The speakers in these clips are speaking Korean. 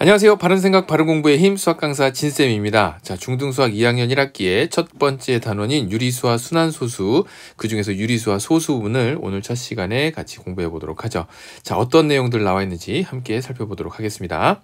안녕하세요. 바른생각 바른공부의 힘 수학강사 진쌤입니다. 자, 중등수학 2학년 1학기의 첫 번째 단원인 유리수와 순환소수, 그중에서 유리수와 소수 부분을 오늘 첫 시간에 같이 공부해 보도록 하죠. 자, 어떤 내용들 나와 있는지 함께 살펴보도록 하겠습니다.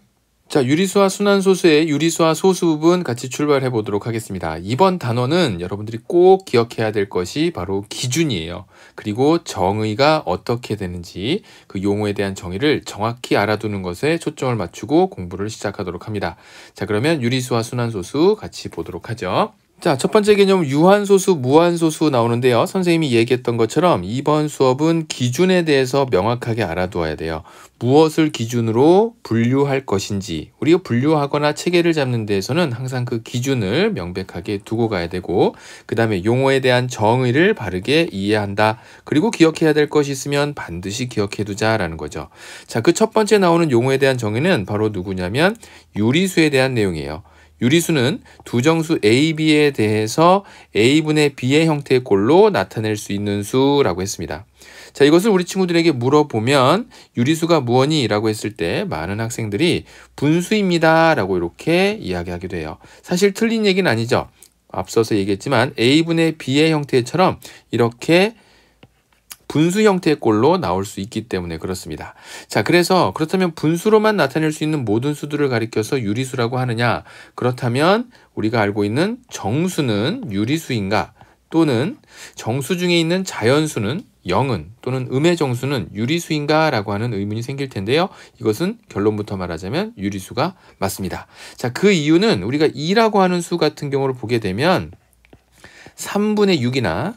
자, 유리수와 순환소수의 유리수와 소수 부분 같이 출발해 보도록 하겠습니다. 이번 단원은 여러분들이 꼭 기억해야 될 것이 바로 기준이에요. 그리고 정의가 어떻게 되는지 그 용어에 대한 정의를 정확히 알아두는 것에 초점을 맞추고 공부를 시작하도록 합니다. 자, 그러면 유리수와 순환소수 같이 보도록 하죠. 자, 첫 번째 개념 유한소수, 무한소수 나오는데요. 선생님이 얘기했던 것처럼 이번 수업은 기준에 대해서 명확하게 알아두어야 돼요. 무엇을 기준으로 분류할 것인지, 우리가 분류하거나 체계를 잡는 데에서는 항상 그 기준을 명백하게 두고 가야 되고, 그 다음에 용어에 대한 정의를 바르게 이해한다. 그리고 기억해야 될 것이 있으면 반드시 기억해 두자라는 거죠. 자, 그 첫 번째 나오는 용어에 대한 정의는 바로 누구냐면 유리수에 대한 내용이에요. 유리수는 두 정수 A, B에 대해서 A분의 B의 형태의 꼴로 나타낼 수 있는 수라고 했습니다. 자, 이것을 우리 친구들에게 물어보면 유리수가 무엇이? 라고 했을 때 많은 학생들이 분수입니다 라고 이렇게 이야기하게 돼요. 사실 틀린 얘기는 아니죠. 앞서서 얘기했지만 A분의 B의 형태처럼 이렇게 분수 형태의 꼴로 나올 수 있기 때문에 그렇습니다. 자, 그렇다면 분수로만 나타낼 수 있는 모든 수들을 가리켜서 유리수라고 하느냐? 그렇다면 우리가 알고 있는 정수는 유리수인가? 또는 정수 중에 있는 자연수는 영은 또는 음의 정수는 유리수인가? 라고 하는 의문이 생길 텐데요. 이것은 결론부터 말하자면 유리수가 맞습니다. 자, 그 이유는 우리가 2라고 하는 수 같은 경우를 보게 되면 3분의 6이나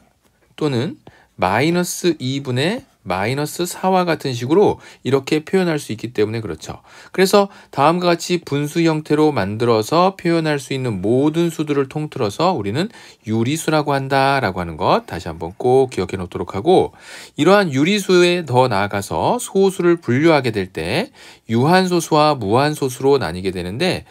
또는 마이너스 2분의 마이너스 4와 같은 식으로 이렇게 표현할 수 있기 때문에 그렇죠. 그래서 다음과 같이 분수 형태로 만들어서 표현할 수 있는 모든 수들을 통틀어서 우리는 유리수라고 한다라고 하는 것 다시 한번 꼭 기억해 놓도록 하고, 이러한 유리수에 더 나아가서 소수를 분류하게 될 때 유한소수와 무한소수로 나뉘게 되는데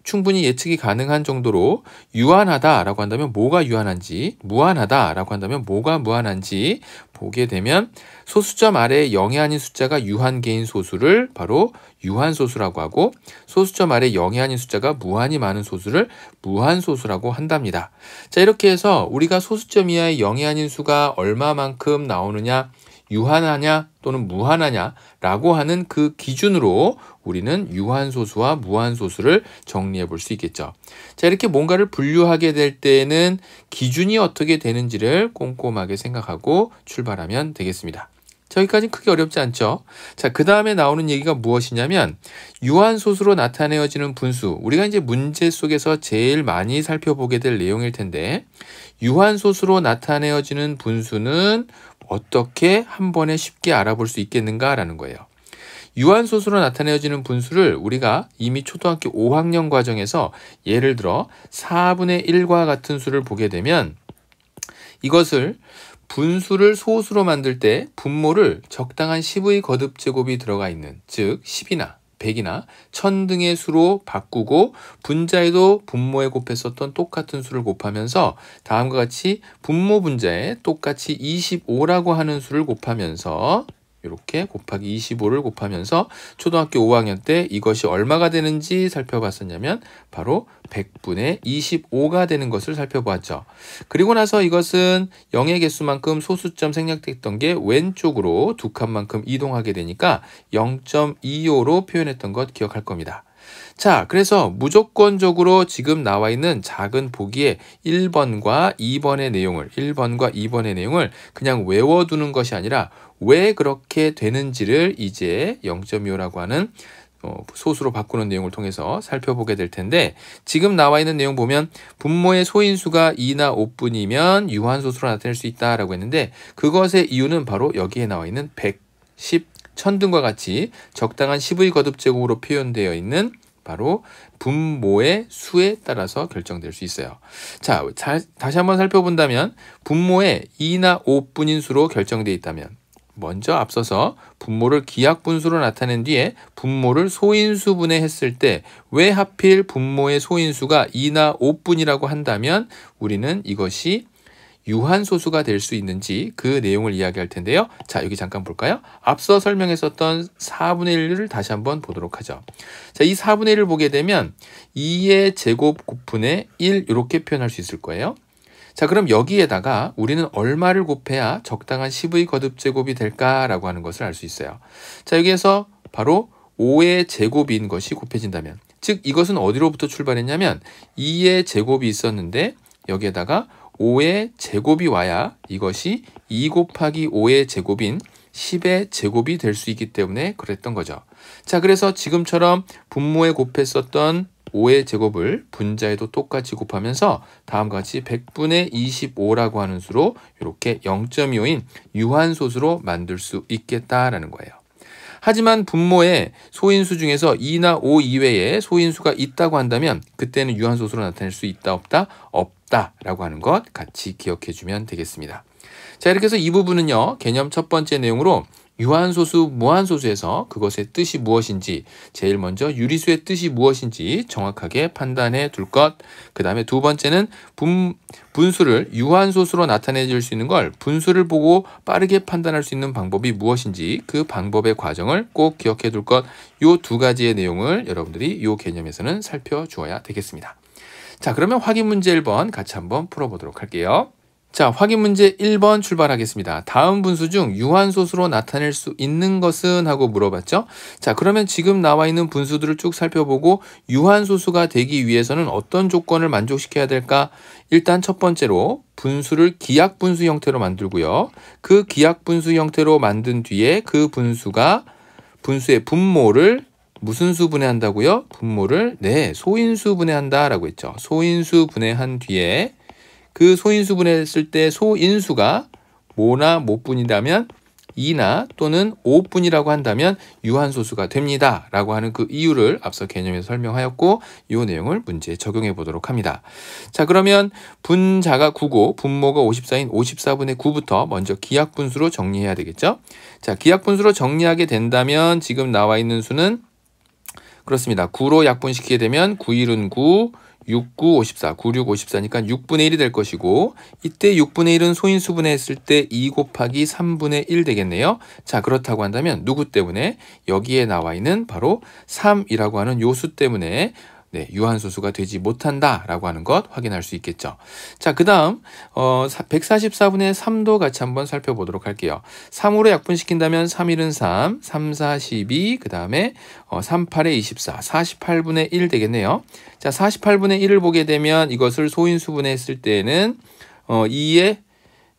충분히 예측이 가능한 정도로 유한하다라고 한다면 뭐가 유한한지, 무한하다라고 한다면 뭐가 무한한지 보게 되면 소수점 아래 0이 아닌 숫자가 유한계인 소수를 바로 유한소수라고 하고, 소수점 아래 0이 아닌 숫자가 무한히 많은 소수를 무한소수라고 한답니다. 자, 이렇게 해서 우리가 소수점 이하의 0이 아닌 수가 얼마만큼 나오느냐, 유한하냐 또는 무한하냐 라고 하는 그 기준으로 우리는 유한소수와 무한소수를 정리해 볼 수 있겠죠. 자, 이렇게 뭔가를 분류하게 될 때는 기준이 어떻게 되는지를 꼼꼼하게 생각하고 출발하면 되겠습니다. 자, 여기까지는 크게 어렵지 않죠? 자, 그 다음에 나오는 얘기가 무엇이냐면 유한소수로 나타내어지는 분수, 우리가 이제 문제 속에서 제일 많이 살펴보게 될 내용일 텐데, 유한소수로 나타내어지는 분수는 어떻게 한 번에 쉽게 알아볼 수 있겠는가라는 거예요. 유한소수로 나타내어지는 분수를 우리가 이미 초등학교 5학년 과정에서 예를 들어 4분의 1과 같은 수를 보게 되면, 이것을 분수를 소수로 만들 때 분모를 적당한 10의 거듭제곱이 들어가 있는, 즉 10이나 100이나 1000 등의 수로 바꾸고 분자에도 분모에 곱했었던 똑같은 수를 곱하면서 다음과 같이 분모 분자에 똑같이 25라고 하는 수를 곱하면서 이렇게 곱하기 25를 곱하면서 초등학교 5학년 때 이것이 얼마가 되는지 살펴봤었냐면 바로 100분의 25가 되는 것을 살펴보았죠. 그리고 나서 이것은 0의 개수만큼 소수점 생략됐던 게 왼쪽으로 두 칸만큼 이동하게 되니까 0.25로 표현했던 것 기억할 겁니다. 자, 그래서 무조건적으로 지금 나와 있는 작은 보기에 1번과 2번의 내용을 그냥 외워두는 것이 아니라 왜 그렇게 되는지를 이제 0.25라고 하는 소수로 바꾸는 내용을 통해서 살펴보게 될 텐데, 지금 나와 있는 내용 보면 분모의 소인수가 2나 5분이면 유한소수로 나타낼 수 있다라고 했는데, 그것의 이유는 바로 여기에 나와 있는 100, 10, 1000 등과 같이 적당한 10의 거듭제곱으로 표현되어 있는 바로 분모의 수에 따라서 결정될 수 있어요. 자, 다시 한번 살펴본다면 분모의 2나 5분인 수로 결정되어 있다면, 먼저 앞서서 분모를 기하분수로 나타낸 뒤에 분모를 소인수분해 했을 때 왜 하필 분모의 소인수가 2나 5분이라고 한다면 우리는 이것이 유한소수가 될 수 있는지 그 내용을 이야기할 텐데요. 자, 여기 잠깐 볼까요? 앞서 설명했었던 4분의 1을 다시 한번 보도록 하죠. 자, 이 4분의 1을 보게 되면 2의 제곱 곱분의 1 이렇게 표현할 수 있을 거예요. 자, 그럼 여기에다가 우리는 얼마를 곱해야 적당한 10의 거듭제곱이 될까라고 하는 것을 알 수 있어요. 자, 여기에서 바로 5의 제곱인 것이 곱해진다면, 즉 이것은 어디로부터 출발했냐면 2의 제곱이 있었는데 여기에다가 5의 제곱이 와야 이것이 2 곱하기 5의 제곱인 10의 제곱이 될 수 있기 때문에 그랬던 거죠. 자, 그래서 지금처럼 분모에 곱했었던 5의 제곱을 분자에도 똑같이 곱하면서 다음과 같이 100분의 25라고 하는 수로 이렇게 0.25인 유한소수로 만들 수 있겠다라는 거예요. 하지만 분모에 소인수 중에서 2나 5 이외에 소인수가 있다고 한다면 그때는 유한소수로 나타낼 수 있다 없다? 없다라고 하는 것 같이 기억해 주면 되겠습니다. 자, 이렇게 해서 이 부분은요, 개념 첫 번째 내용으로 유한소수, 무한소수에서 그것의 뜻이 무엇인지, 제일 먼저 유리수의 뜻이 무엇인지 정확하게 판단해 둘 것. 그 다음에 두 번째는 분수를 유한소수로 나타내 줄 수 있는 걸 분수를 보고 빠르게 판단할 수 있는 방법이 무엇인지 그 방법의 과정을 꼭 기억해 둘 것. 요 두 가지의 내용을 여러분들이 요 개념에서는 살펴주어야 되겠습니다. 자, 그러면 확인 문제 1번 같이 한번 풀어보도록 할게요. 자, 확인 문제 1번 출발하겠습니다. 다음 분수 중 유한소수로 나타낼 수 있는 것은? 하고 물어봤죠. 자, 그러면 지금 나와 있는 분수들을 쭉 살펴보고 유한소수가 되기 위해서는 어떤 조건을 만족시켜야 될까? 일단 첫 번째로 분수를 기하분수 형태로 만들고요. 그 기하분수 형태로 만든 뒤에 그 분수의 분모를 무슨 수 분해한다고요? 분모를 소인수 분해한다라고 했죠. 소인수 분해한 뒤에 그 소인수 분해했을 때 소인수가 모나 못분이라면 2나 또는 5분이라고 한다면 유한소수가 됩니다. 라고 하는 그 이유를 앞서 개념에서 설명하였고 이 내용을 문제에 적용해 보도록 합니다. 자, 그러면 분자가 9고 분모가 54인 54분의 9부터 먼저 기하분수로 정리해야 되겠죠. 자, 기하분수로 정리하게 된다면 지금 나와 있는 수는 그렇습니다. 9로 약분시키게 되면 9일은 9, 6, 9, 54, 9, 6, 54니까 6분의 1이 될 것이고 이때 6분의 1은 소인수분해 했을 때 2 곱하기 3분의 1 되겠네요. 자, 그렇다고 한다면 누구 때문에? 여기에 나와 있는 바로 3이라고 하는 요 수 때문에 유한소수가 되지 못한다라고 하는 것 확인할 수 있겠죠. 자, 그 다음 144분의 3도 같이 한번 살펴보도록 할게요. 3으로 약분시킨다면 3일은 3, 3, 4, 12, 그 다음에 3, 8에 24, 48분의 1 되겠네요. 자, 48분의 1을 보게 되면 이것을 소인수분해 했을 때는 2의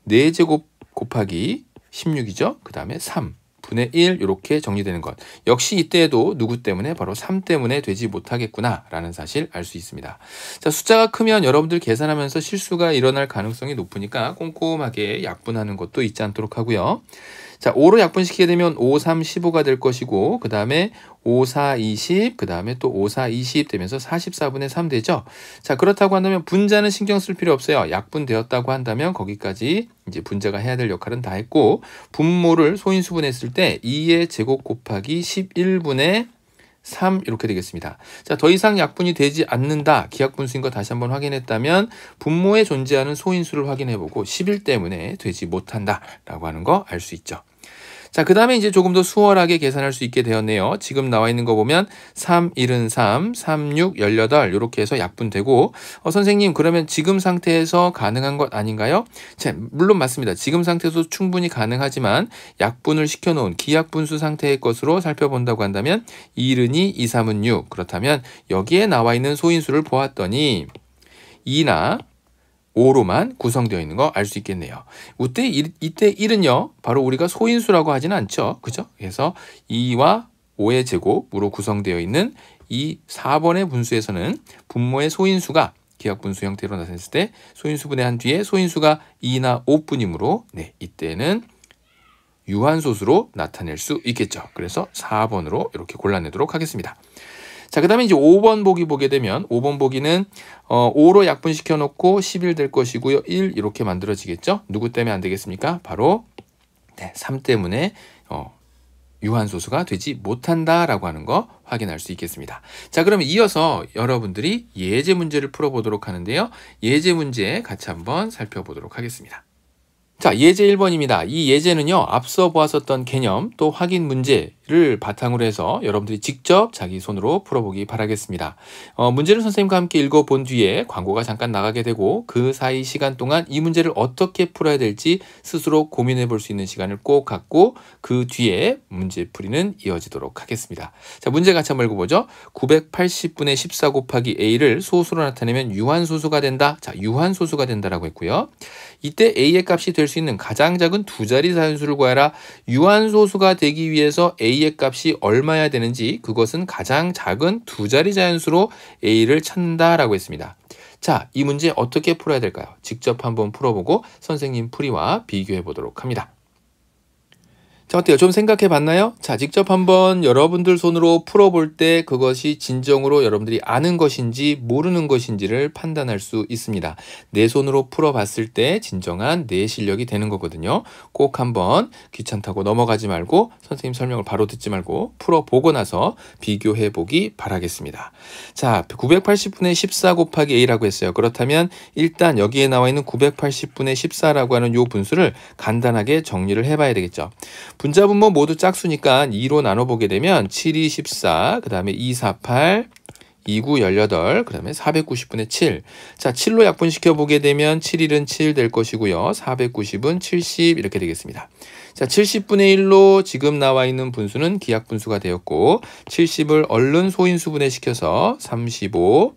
4제곱 곱하기 16이죠. 그 다음에 3분의 1 이렇게 정리되는 것. 역시 이때에도 누구 때문에? 바로 3 때문에 되지 못하겠구나 라는 사실 알 수 있습니다. 자, 숫자가 크면 여러분들 계산하면서 실수가 일어날 가능성이 높으니까 꼼꼼하게 약분하는 것도 잊지 않도록 하고요. 자, 5로 약분시키게 되면 5, 3, 15가 될 것이고 그 다음에 5, 4, 20, 그 다음에 또 5, 4, 20 되면서 44분의 3 되죠. 자, 그렇다고 한다면 분자는 신경 쓸 필요 없어요. 약분되었다고 한다면 거기까지 이제 분자가 해야 될 역할은 다 했고 분모를 소인수분했을 때 2의 제곱 곱하기 11분의 3 이렇게 되겠습니다. 자, 더 이상 약분이 되지 않는다. 기하분수인 거 다시 한번 확인했다면 분모에 존재하는 소인수를 확인해보고 11 때문에 되지 못한다라고 하는 거 알 수 있죠. 자, 그 다음에 이제 조금 더 수월하게 계산할 수 있게 되었네요. 지금 나와 있는 거 보면 3, 1은 3, 3, 6, 18 이렇게 해서 약분되고 선생님 그러면 지금 상태에서 가능한 것 아닌가요? 자, 물론 맞습니다. 지금 상태에서 충분히 가능하지만 약분을 시켜놓은 기약분수 상태의 것으로 살펴본다고 한다면 1은 2, 2, 3은 6 그렇다면 여기에 나와 있는 소인수를 보았더니 2나 5로만 구성되어 있는 거 알 수 있겠네요. 이때 1은요, 바로 우리가 소인수라고 하지는 않죠. 그죠? 그래서 2와 5의 제곱으로 구성되어 있는 이 4번의 분수에서는 분모의 소인수가 기하분수 형태로 나타냈을 때 소인수분해한 뒤에 소인수가 2나 5뿐이므로 이때는 유한소수로 나타낼 수 있겠죠. 그래서 4번으로 이렇게 골라내도록 하겠습니다. 자, 그 다음에 이제 5번 보기 보게 되면 5번 보기는 5로 약분시켜 놓고 11 될 것이고요. 1 이렇게 만들어지겠죠. 누구 때문에 안 되겠습니까? 바로 3 때문에 유한소수가 되지 못한다라고 하는 거 확인할 수 있겠습니다. 자, 그러면 이어서 여러분들이 예제 문제를 풀어보도록 하는데요. 예제 문제 같이 한번 살펴보도록 하겠습니다. 자, 예제 1번입니다. 이 예제는요, 앞서 보았었던 개념 또 확인 문제를 바탕으로 해서 여러분들이 직접 자기 손으로 풀어보기 바라겠습니다. 문제를 선생님과 함께 읽어본 뒤에 광고가 잠깐 나가게 되고 그 사이 시간 동안 이 문제를 어떻게 풀어야 될지 스스로 고민해 볼 수 있는 시간을 꼭 갖고 그 뒤에 문제풀이는 이어지도록 하겠습니다. 자, 문제 같이 한번 읽어보죠. 980분의 14 곱하기 a를 소수로 나타내면 유한소수가 된다. 자, 유한소수가 된다라고 했고요. 이때 a의 값이 될 수 있는 가장 작은 두 자리 자연수를 구하라. 유한소수가 되기 위해서 a의 값이 얼마야 되는지 그것은 가장 작은 두 자리 자연수로 a를 찾는다라고 했습니다. 자, 이 문제 어떻게 풀어야 될까요? 직접 한번 풀어보고 선생님 풀이와 비교해 보도록 합니다. 자, 어때요? 좀 생각해 봤나요? 자, 직접 한번 여러분들 손으로 풀어볼 때 그것이 진정으로 여러분들이 아는 것인지 모르는 것인지를 판단할 수 있습니다. 내 손으로 풀어봤을 때 진정한 내 실력이 되는 거거든요. 꼭 한번 귀찮다고 넘어가지 말고 선생님 설명을 바로 듣지 말고 풀어보고 나서 비교해 보기 바라겠습니다. 자, 980분의 14 곱하기 a라고 했어요. 그렇다면 일단 여기에 나와 있는 980분의 14라고 하는 요 분수를 간단하게 정리를 해봐야 되겠죠. 분자 분모 모두 짝수니까 2로 나눠보게 되면 7, 2, 14, 그 다음에 2, 4, 8, 2, 9, 18, 그 다음에 490분의 7. 자, 7로 약분시켜 보게 되면 7일은 7 될 것이고요. 490은 70 이렇게 되겠습니다. 자, 70분의 1로 지금 나와 있는 분수는 기하분수가 되었고 70을 얼른 소인수분해 시켜서 35,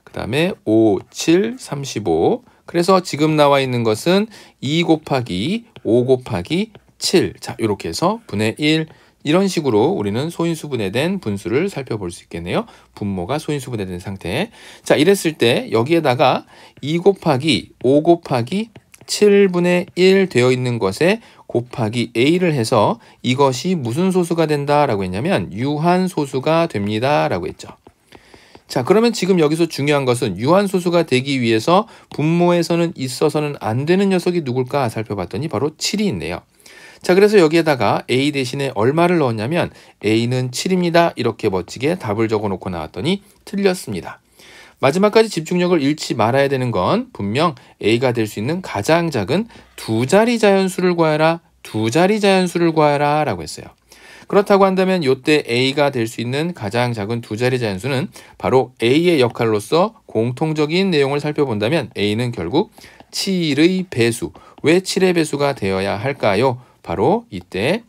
그 다음에 5, 7, 35. 그래서 지금 나와 있는 것은 2 곱하기 5 곱하기 7. 자, 이렇게 해서 분의 1. 이런 식으로 우리는 소인수분해된 분수를 살펴볼 수 있겠네요. 분모가 소인수분해된 상태. 자, 이랬을 때 여기에다가 2 곱하기 5 곱하기 7분의 1 되어 있는 것에 곱하기 a를 해서 이것이 무슨 소수가 된다라고 했냐면 유한소수가 됩니다라고 했죠. 자, 그러면 지금 여기서 중요한 것은 유한소수가 되기 위해서 분모에서는 있어서는 안 되는 녀석이 누굴까 살펴봤더니 바로 7이 있네요. 자, 그래서 여기에다가 a 대신에 얼마를 넣었냐면 a는 7입니다. 이렇게 멋지게 답을 적어놓고 나왔더니 틀렸습니다. 마지막까지 집중력을 잃지 말아야 되는 건 분명 a가 될 수 있는 가장 작은 두 자리 자연수를 구하라, 두 자리 자연수를 구하라 라고 했어요. 그렇다고 한다면 이때 a가 될 수 있는 가장 작은 두 자리 자연수는 바로 a의 역할로서 공통적인 내용을 살펴본다면 a는 결국 7의 배수. 왜 7의 배수가 되어야 할까요? 바로 이때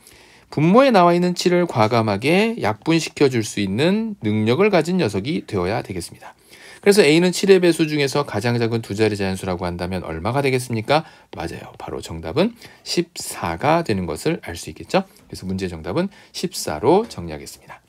분모에 나와 있는 7을 과감하게 약분시켜 줄 수 있는 능력을 가진 녀석이 되어야 되겠습니다. 그래서 a는 7의 배수 중에서 가장 작은 두 자리 자연수라고 한다면 얼마가 되겠습니까? 맞아요. 바로 정답은 14가 되는 것을 알 수 있겠죠? 그래서 문제 정답은 14로 정리하겠습니다.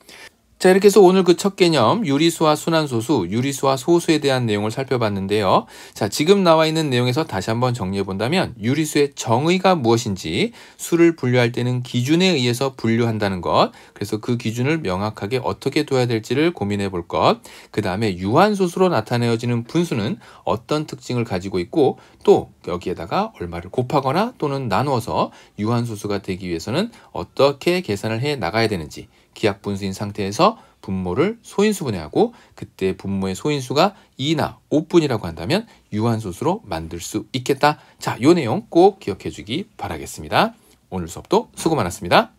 자, 이렇게 해서 오늘 그 첫 개념 유리수와 순환소수, 유리수와 소수에 대한 내용을 살펴봤는데요. 자, 지금 나와 있는 내용에서 다시 한번 정리해 본다면 유리수의 정의가 무엇인지, 수를 분류할 때는 기준에 의해서 분류한다는 것, 그래서 그 기준을 명확하게 어떻게 둬야 될지를 고민해 볼 것, 그 다음에 유한소수로 나타내어지는 분수는 어떤 특징을 가지고 있고 또 여기에다가 얼마를 곱하거나 또는 나누어서 유한소수가 되기 위해서는 어떻게 계산을 해 나가야 되는지, 기하분수인 상태에서 분모를 소인수분해하고 그때 분모의 소인수가 2나 5분이라고 한다면 유한소수로 만들 수 있겠다. 자, 요 내용 꼭 기억해 주기 바라겠습니다. 오늘 수업도 수고 많았습니다.